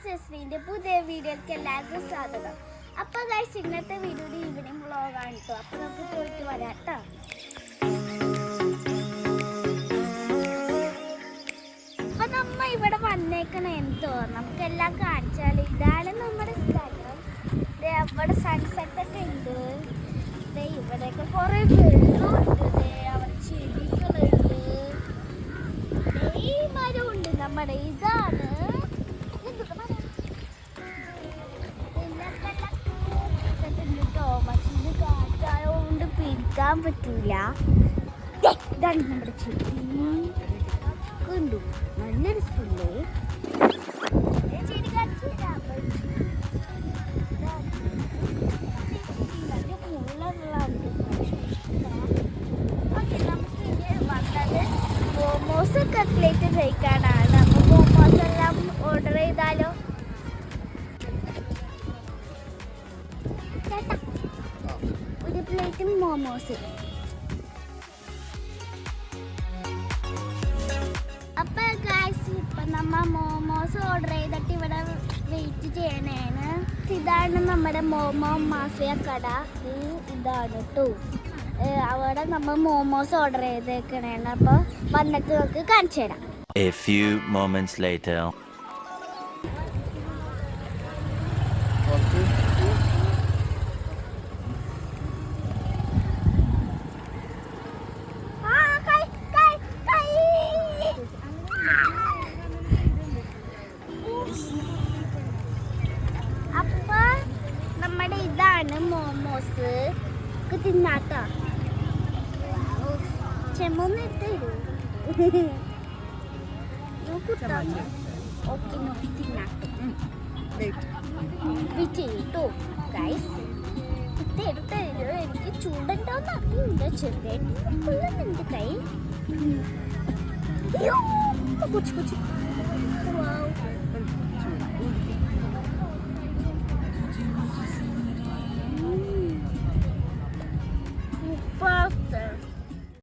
ജസ്മീൻ്റെ പുതിയ വീഡിയോക്ക് എല്ലാവർക്കും സ്വാഗതം. അപ്പോൾ ഗൈസ്, ഇന്നത്തെ വീഡിയോയുടെ ഈവനിങ് വ്ളോഗാണ് കേട്ടോ. അപ്പോൾ നമുക്ക് പോയിട്ട് വരാം കേട്ടോ. അപ്പോൾ നമ്മൾ ഇവിടെ വന്നേക്കണ എന്തോ നമുക്കെല്ലാം കാണിച്ചാൽ ഇതാണ് നമ്മുടെ സ്ഥലം. അവിടെ സൺസെറ്റൊക്കെ ഉണ്ട്. ഇവിടെയൊക്കെ കുറേ വെള്ളമുണ്ട്. അവിടെ ചെടികളുണ്ട്. ഈ മരമുണ്ട് നമ്മുടെ. ഇതാണ് കാറ്റായോണ്ട് പിടിക്കാൻ പറ്റൂല. ഇതാണ് നമ്മുടെ ചെടി. കണ്ടു, നല്ല രസമില്ലേ? ചെടി കാണിച്ചു തരാം. നമുക്ക് ഇനി വന്നത് മോമോസ് കട്ട്ലേറ്റ് കഴിക്കാനാണ്. അപ്പോൾ മോമോസ് എല്ലാം ഓർഡർ ചെയ്താലോ? ഒരു പ്ലേറ്റ് മോമോസ്. അപ്പോൾ ഗൈസ്, ഇപ്പം നമ്മൾ മോമോസ് ഓർഡർ ചെയ്തിട്ട് ഇവിടെ വെയിറ്റ് ചെയ്യണേന്. ഇതാണ് നമ്മുടെ മോമോ മാഫിയ കട. ഇതാണ് കേട്ടോ. അവിടെ നമ്മൾ മോമോസ് ഓർഡർ ചെയ്തേക്കണേണ്. അപ്പോൾ വന്നിട്ട് നമുക്ക് കാണിച്ചു തരാം. A few moments later. അപ്പൊ നമ്മുടെ ഇതാണ് മോമോസ്. തിന്നാട്ടോ. ചെമ്മൊന്ന് ഇട്ട് തരൂ. ഓക്കെ, നോക്കി തിന്നാട്ടോ. വിട്ടോ ഗൈസ്, ഇത് എടുത്ത് തരൂ. എനിക്ക് ചൂടുണ്ടോന്ന് അറിയില്ല. ചെറുതായിട്ട് കൊള്ളുന്നുണ്ട് കൈ. കൊച്ചു കൊച്ചു